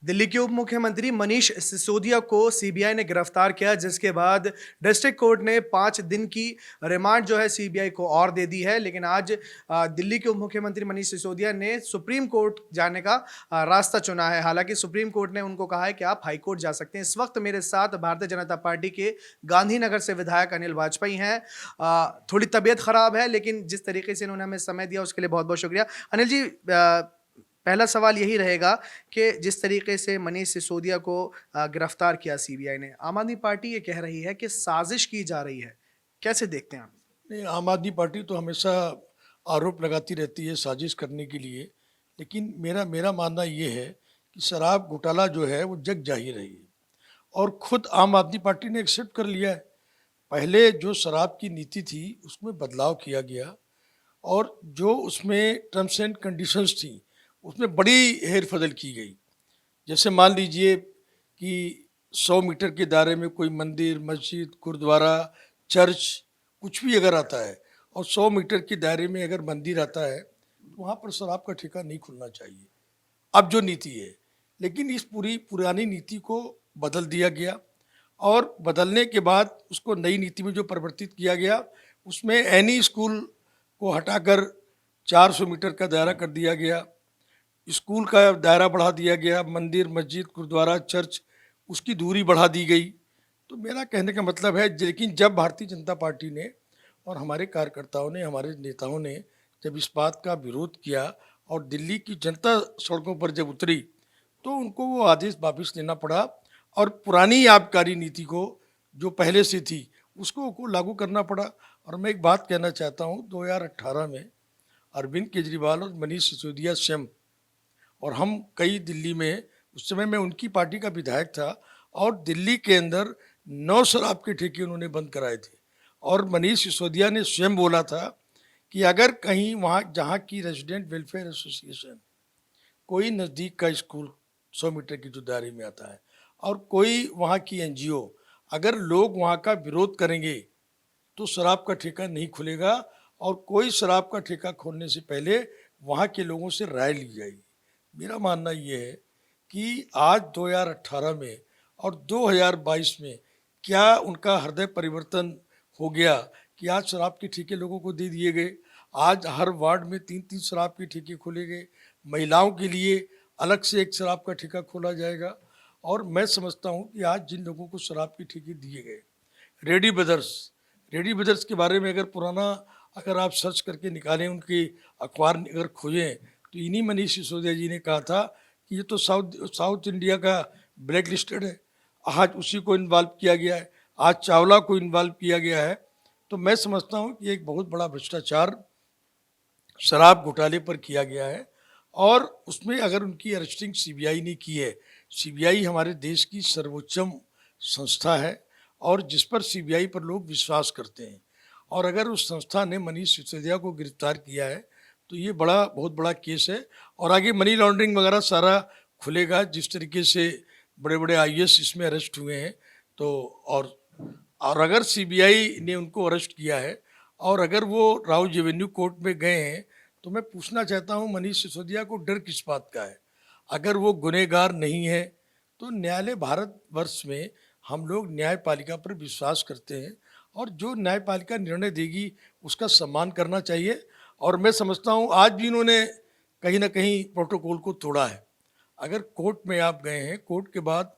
दिल्ली के उप मुख्यमंत्री मनीष सिसोदिया को सीबीआई ने गिरफ्तार किया, जिसके बाद डिस्ट्रिक्ट कोर्ट ने 5 दिन की रिमांड जो है सीबीआई को और दे दी है। लेकिन आज दिल्ली के उप मुख्यमंत्री मनीष सिसोदिया ने सुप्रीम कोर्ट जाने का रास्ता चुना है। हालांकि सुप्रीम कोर्ट ने उनको कहा है कि आप हाई कोर्ट जा सकते हैं। इस वक्त मेरे साथ भारतीय जनता पार्टी के गांधीनगर से विधायक अनिल वाजपेयी हैं। थोड़ी तबीयत खराब है, लेकिन जिस तरीके से इन्होंने हमें समय दिया उसके लिए बहुत बहुत शुक्रिया। अनिल जी, पहला सवाल यही रहेगा कि जिस तरीके से मनीष सिसोदिया को गिरफ्तार किया सीबीआई ने, आम आदमी पार्टी ये कह रही है कि साजिश की जा रही है। कैसे देखते हैं आप? नहीं, आम आदमी पार्टी तो हमेशा आरोप लगाती रहती है साजिश करने के लिए। लेकिन मेरा मेरा मानना ये है कि शराब घोटाला जो है वो जग जाहिर है ये, और खुद आम आदमी पार्टी ने एक्सेप्ट कर लिया है। पहले जो शराब की नीति थी उसमें बदलाव किया गया, और जो उसमें टर्म्स एंड कंडीशंस थी उसमें बड़ी हेर फदल की गई। जैसे मान लीजिए कि 100 मीटर के दायरे में कोई मंदिर, मस्जिद, गुरुद्वारा, चर्च कुछ भी अगर आता है, और 100 मीटर के दायरे में अगर मंदिर आता है, तो वहाँ पर शराब का ठेका नहीं खुलना चाहिए। अब जो नीति है, लेकिन इस पूरी पुरानी नीति को बदल दिया गया, और बदलने के बाद उसको नई नीति में जो परिवर्तित किया गया उसमें एनी स्कूल को हटाकर 400 मीटर का दायरा कर दिया गया। स्कूल का दायरा बढ़ा दिया गया, मंदिर, मस्जिद, गुरुद्वारा, चर्च उसकी दूरी बढ़ा दी गई। तो मेरा कहने का मतलब है, लेकिन जब भारतीय जनता पार्टी ने और हमारे कार्यकर्ताओं ने, हमारे नेताओं ने जब इस बात का विरोध किया और दिल्ली की जनता सड़कों पर जब उतरी, तो उनको वो आदेश वापस लेना पड़ा, और पुरानी आबकारी नीति को जो पहले से थी उसको को लागू करना पड़ा। और मैं एक बात कहना चाहता हूँ, 2018 में अरविंद केजरीवाल और मनीष सिसोदिया स्वयं और हम कई दिल्ली में, उस समय मैं उनकी पार्टी का विधायक था, और दिल्ली के अंदर 9 शराब के ठेके उन्होंने बंद कराए थे। और मनीष सिसोदिया ने स्वयं बोला था कि अगर कहीं वहाँ जहाँ की रेजिडेंट वेलफेयर एसोसिएशन, कोई नज़दीक का स्कूल 100 मीटर की जो दायरे में आता है, और कोई वहाँ की एनजीओ, अगर लोग वहाँ का विरोध करेंगे तो शराब का ठेका नहीं खुलेगा, और कोई शराब का ठेका खोलने से पहले वहाँ के लोगों से राय ली जाएगी। मेरा मानना ये है कि आज 2018 में और 2022 में क्या उनका हृदय परिवर्तन हो गया कि आज शराब के ठेके लोगों को दे दिए गए। आज हर वार्ड में 3-3 शराब के ठेके खोले गए, महिलाओं के लिए अलग से एक शराब का ठेका खोला जाएगा। और मैं समझता हूँ कि आज जिन लोगों को शराब के ठेके दिए गए, रेडी ब्रदर्स, रेडी ब्रदर्स के बारे में अगर पुराना अगर आप सर्च करके निकालें, उनके अखबार अगर खोजें, तो इन्हीं मनीष सिसोदिया जी ने कहा था कि ये तो साउथ साउथ इंडिया का ब्लैक लिस्टेड है। आज उसी को इन्वॉल्व किया गया है, आज चावला को इन्वॉल्व किया गया है। तो मैं समझता हूँ कि एक बहुत बड़ा भ्रष्टाचार शराब घोटाले पर किया गया है, और उसमें अगर उनकी अरेस्टिंग सीबीआई ने की है, सीबीआई हमारे देश की सर्वोच्चम संस्था है और जिस पर सीबीआई पर लोग विश्वास करते हैं, और अगर उस संस्था ने मनीष सिसोदिया को गिरफ्तार किया है तो ये बहुत बड़ा केस है। और आगे मनी लॉन्ड्रिंग वगैरह सारा खुलेगा, जिस तरीके से बड़े बड़े आईएएस इसमें अरेस्ट हुए हैं। तो और अगर सीबीआई ने उनको अरेस्ट किया है, और अगर वो राउज एवेन्यू कोर्ट में गए हैं, तो मैं पूछना चाहता हूँ मनीष सिसोदिया को डर किस बात का है। अगर वो गुनहगार नहीं है तो न्यायालय, भारतवर्ष में हम लोग न्यायपालिका पर विश्वास करते हैं, और जो न्यायपालिका निर्णय देगी उसका सम्मान करना चाहिए। और मैं समझता हूँ आज भी इन्होंने कहीं ना कहीं प्रोटोकॉल को तोड़ा है। अगर कोर्ट में आप गए हैं, कोर्ट के बाद,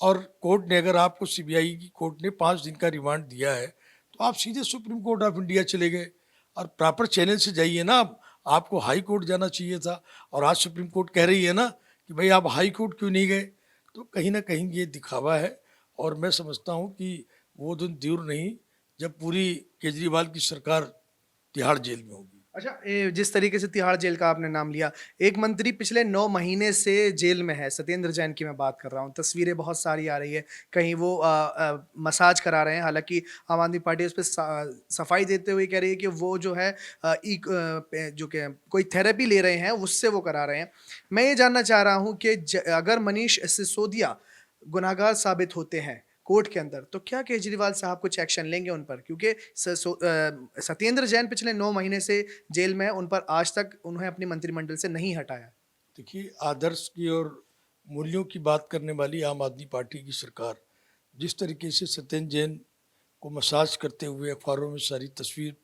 और कोर्ट ने अगर आपको, सीबीआई की कोर्ट ने 5 दिन का रिमांड दिया है, तो आप सीधे सुप्रीम कोर्ट ऑफ इंडिया चले गए, और प्रॉपर चैनल से जाइए ना। आपको हाई कोर्ट जाना चाहिए था, और आज सुप्रीम कोर्ट कह रही है ना कि भाई आप हाई कोर्ट क्यों नहीं गए। तो कहीं ना कहीं ये दिखावा है, और मैं समझता हूँ कि वो दिन दूर नहीं जब पूरी केजरीवाल की सरकार तिहाड़ जेल में होगी। अच्छा, जिस तरीके से तिहाड़ जेल का आपने नाम लिया, एक मंत्री पिछले 9 महीने से जेल में है। सत्येंद्र जैन की मैं बात कर रहा हूँ। तस्वीरें बहुत सारी आ रही है, कहीं वो मसाज करा रहे हैं। हालांकि आम आदमी पार्टी उस पर सफाई देते हुए कह रही है कि वो जो है जो कि कोई थेरेपी ले रहे हैं उससे वो करा रहे हैं। मैं ये जानना चाह रहा हूँ कि अगर मनीष सिसोदिया गुनाहगार साबित होते हैं कोर्ट के अंदर, तो क्या केजरीवाल साहब कुछ एक्शन लेंगे उन पर? क्योंकि सत्येंद्र जैन पिछले 9 महीने से जेल में है, उन पर आज तक उन्हें अपनी मंत्रिमंडल से नहीं हटाया। देखिए, आदर्श की और मूल्यों की बात करने वाली आम आदमी पार्टी की सरकार जिस तरीके से सत्येंद्र जैन को मसाज करते हुए अखबारों में सारी तस्वीर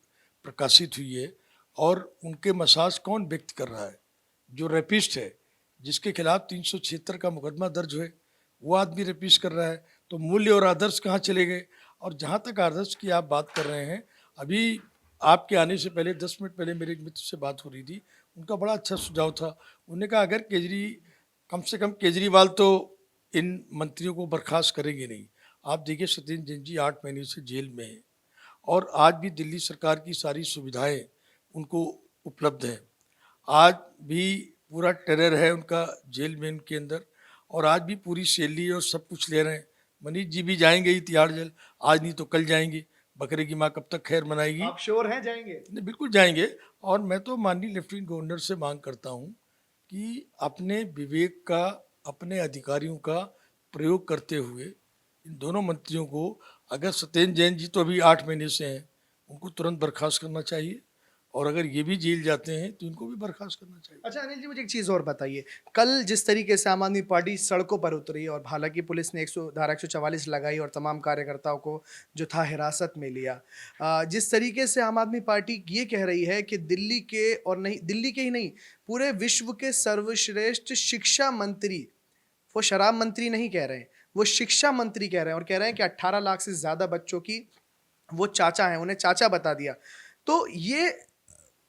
प्रकाशित हुई है, और उनके मसाज कौन व्यक्त कर रहा है? जो रेपिस्ट है, जिसके खिलाफ 376 का मुकदमा दर्ज है, वो आदमी रेपिस्ट कर रहा है। तो मूल्य और आदर्श कहाँ चले गए? और जहाँ तक आदर्श की आप बात कर रहे हैं, अभी आपके आने से पहले 10 मिनट पहले मेरे एक मित्र से बात हो रही थी, उनका बड़ा अच्छा सुझाव था। उन्होंने कहा अगर कम से कम केजरीवाल तो इन मंत्रियों को बर्खास्त करेंगे नहीं। आप देखिए सत्येंद्र जैन जी 8 महीने से जेल में हैं, और आज भी दिल्ली सरकार की सारी सुविधाएं उनको उपलब्ध हैं। आज भी पूरा टेरर है उनका जेल में, उनके अंदर, और आज भी पूरी सैलरी और सब कुछ ले रहे हैं। मनीष जी भी जाएंगे ही तिहाड़ जेल, आज नहीं तो कल जाएंगे। बकरे की माँ कब तक खैर मनाएगी? आप श्योर हैं जाएंगे? नहीं, बिल्कुल जाएंगे। और मैं तो माननीय लेफ्टिनेंट गवर्नर से मांग करता हूँ कि अपने विवेक का, अपने अधिकारियों का प्रयोग करते हुए इन दोनों मंत्रियों को, अगर सत्येंद्र जैन जी तो अभी 8 महीने से हैं, उनको तुरंत बर्खास्त करना चाहिए, और अगर ये भी जेल जाते हैं तो इनको भी बर्खास्त करना चाहिए। अच्छा अनिल जी, मुझे एक चीज़ और बताइए, कल जिस तरीके से आम आदमी पार्टी सड़कों पर उतरी और हालांकि पुलिस ने 100 धारा 144 लगाई और तमाम कार्यकर्ताओं को जो था हिरासत में लिया, जिस तरीके से आम आदमी पार्टी ये कह रही है कि दिल्ली के, और नहीं दिल्ली के ही नहीं, पूरे विश्व के सर्वश्रेष्ठ शिक्षा मंत्री, वो शराब मंत्री नहीं कह रहे हैं, वो शिक्षा मंत्री कह रहे हैं, और कह रहे हैं कि 18 लाख से ज़्यादा बच्चों की वो चाचा हैं, उन्हें चाचा बता दिया। तो ये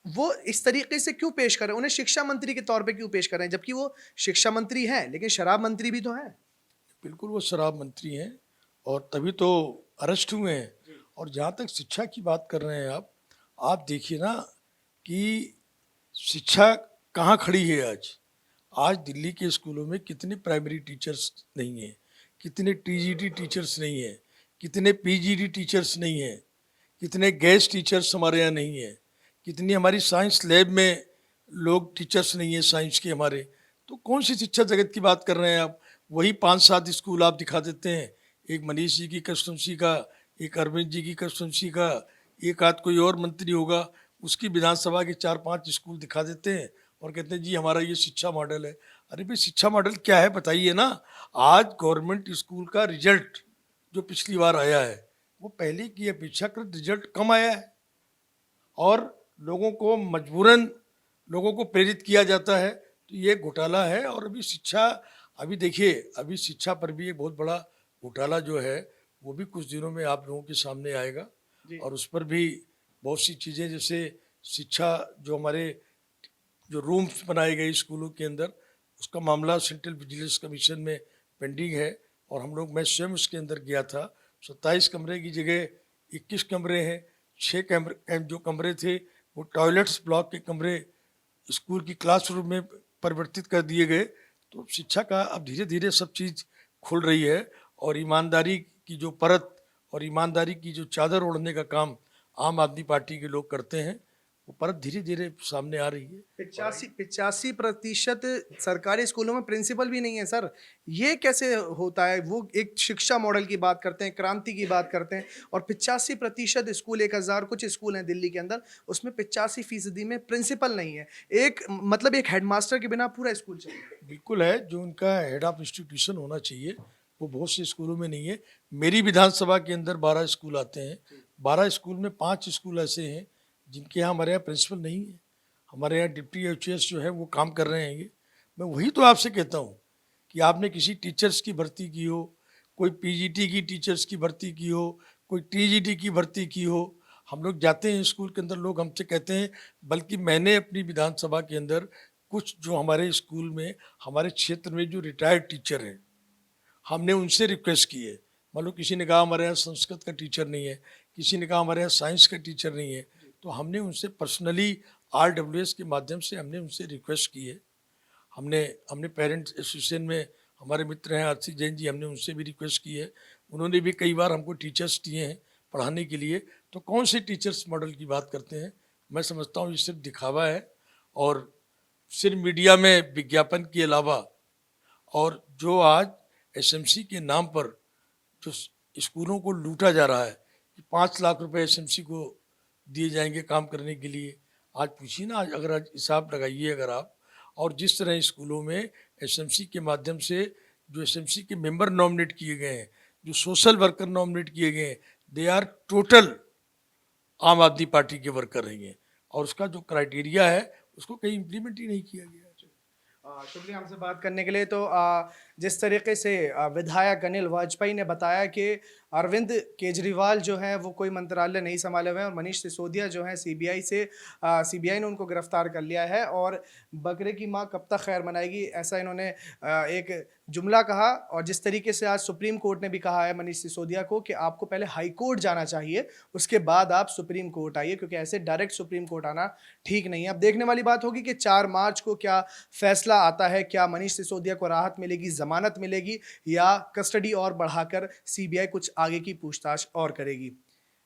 वो इस तरीके से क्यों पेश कर रहे हैं, उन्हें शिक्षा मंत्री के तौर पे क्यों पेश कर रहे हैं, जबकि वो शिक्षा मंत्री हैं लेकिन शराब मंत्री भी तो हैं। बिल्कुल वो शराब मंत्री हैं, और तभी तो अरेस्ट हुए हैं। और जहाँ तक शिक्षा की बात कर रहे हैं आप देखिए ना कि शिक्षा कहाँ खड़ी है आज। आज दिल्ली के स्कूलों में कितने प्राइमरी टीचर्स नहीं हैं, कितने टीजीटी टीचर्स नहीं हैं, कितने पीजीटी टीचर्स नहीं हैं, कितने गेस्ट टीचर्स हमारे यहाँ नहीं हैं, कितनी हमारी साइंस लैब में लोग टीचर्स नहीं हैं साइंस के हमारे। तो कौन सी शिक्षा जगत की बात कर रहे हैं आप? वही 5-7 स्कूल आप दिखा देते हैं, एक मनीष जी की कंस्टिट्यूंसी का, एक अरविंद जी की कंस्टिट्यूंसी का, एक आध कोई और मंत्री होगा उसकी विधानसभा के 4-5 स्कूल दिखा देते हैं और कहते हैं जी हमारा ये शिक्षा मॉडल है। अरे भाई शिक्षा मॉडल क्या है बताइए ना। आज गवर्नमेंट स्कूल का रिजल्ट जो पिछली बार आया है, वो पहले की अपेक्षाकृत रिजल्ट कम आया है, और लोगों को मजबूरन लोगों को प्रेरित किया जाता है। तो ये घोटाला है। और अभी देखिए, अभी शिक्षा पर भी एक बहुत बड़ा घोटाला जो है वो भी कुछ दिनों में आप लोगों के सामने आएगा, और उस पर भी बहुत सी चीज़ें, जैसे शिक्षा जो हमारे जो रूम्स बनाए गए स्कूलों के अंदर, उसका मामला सेंट्रल विजिलेंस कमीशन में पेंडिंग है। और मैं स्वयं उसके अंदर गया था। 27 कमरे की जगह 21 कमरे हैं। 6 कमरे जो कमरे थे वो टॉयलेट्स ब्लॉक के कमरे स्कूल की क्लासरूम में परिवर्तित कर दिए गए। तो शिक्षा का अब धीरे धीरे सब चीज़ खुल रही है, और ईमानदारी की जो परत और ईमानदारी की जो चादर ओढ़ने का काम आम आदमी पार्टी के लोग करते हैं, वो परत धीरे धीरे सामने आ रही है। 85% सरकारी स्कूलों में प्रिंसिपल भी नहीं है सर। ये कैसे होता है? वो एक शिक्षा मॉडल की बात करते हैं, क्रांति की बात करते हैं, और 85% स्कूल, 1000 कुछ स्कूल हैं दिल्ली के अंदर, उसमें 85% में प्रिंसिपल नहीं है। एक मतलब एक हेडमास्टर के बिना पूरा स्कूल चल रहा है। बिल्कुल है, जो उनका हेड ऑफ इंस्टीट्यूशन होना चाहिए वो बहुत से स्कूलों में नहीं है। मेरी विधानसभा के अंदर 12 स्कूल आते हैं। 12 स्कूल में 5 स्कूल ऐसे हैं जिनके यहाँ हमारे यहाँ प्रिंसिपल नहीं है। हमारे यहाँ डिप्टी एचओएस जो है वो काम कर रहे हैं। मैं वही तो आपसे कहता हूँ कि आपने किसी टीचर्स की भर्ती की हो, कोई पीजीटी की टीचर्स की भर्ती की हो, कोई टीजीटी की भर्ती की हो। हम लोग जाते हैं स्कूल के अंदर, लोग हमसे कहते हैं, बल्कि मैंने अपनी विधानसभा के अंदर कुछ जो हमारे स्कूल में, हमारे क्षेत्र में जो रिटायर्ड टीचर हैं, हमने उनसे रिक्वेस्ट की है। मान लो किसी ने कहा हमारे यहाँ संस्कृत का टीचर नहीं है, किसी ने कहा हमारे यहाँ साइंस का टीचर नहीं है, तो हमने उनसे पर्सनली RWS के माध्यम से हमने उनसे रिक्वेस्ट की है। हमने हमने पेरेंट्स एसोसिएशन में हमारे मित्र हैं आरसी जैन जी, हमने उनसे भी रिक्वेस्ट की है। उन्होंने भी कई बार हमको टीचर्स दिए हैं पढ़ाने के लिए। तो कौन से टीचर्स मॉडल की बात करते हैं? मैं समझता हूँ ये सिर्फ दिखावा है, और सिर्फ मीडिया में विज्ञापन के अलावा, और जो आज एसएमसी के नाम पर जो स्कूलों को लूटा जा रहा है कि 5 लाख रुपए एसएमसी को दिए जाएंगे काम करने के लिए। आज पूछिए ना, आज अगर आज हिसाब लगाइए अगर आप, और जिस तरह स्कूलों में एसएमसी के माध्यम से जो एसएमसी के मेंबर नॉमिनेट किए गए हैं, जो सोशल वर्कर नॉमिनेट किए गए हैं, दे आर टोटल आम आदमी पार्टी के वर्कर रहेंगे और उसका जो क्राइटेरिया है उसको कहीं इम्प्लीमेंट ही नहीं किया गया है। शुक्रिया हमसे बात करने के लिए। तो जिस तरीके से विधायक अनिल वाजपेयी ने बताया कि अरविंद केजरीवाल जो हैं वो कोई मंत्रालय नहीं संभाले हुए हैं और मनीष सिसोदिया जो हैं सीबीआई ने उनको गिरफ्तार कर लिया है और बकरे की माँ कब तक खैर मनाएगी, ऐसा इन्होंने एक जुमला कहा। और जिस तरीके से आज सुप्रीम कोर्ट ने भी कहा है मनीष सिसोदिया को कि आपको पहले हाई कोर्ट जाना चाहिए, उसके बाद आप सुप्रीम कोर्ट आइए, क्योंकि ऐसे डायरेक्ट सुप्रीम कोर्ट आना ठीक नहीं है। अब देखने वाली बात होगी कि 4 मार्च को क्या फैसला आता है, क्या मनीष सिसोदिया को राहत मिलेगी, जमानत मिलेगी, या कस्टडी और बढ़ाकर सीबीआई कुछ आगे की पूछताछ और करेगी।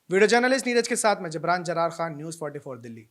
वीडियो जर्नलिस्ट नीरज के साथ मैं जबरान जरार खान, न्यूज़ 44 दिल्ली।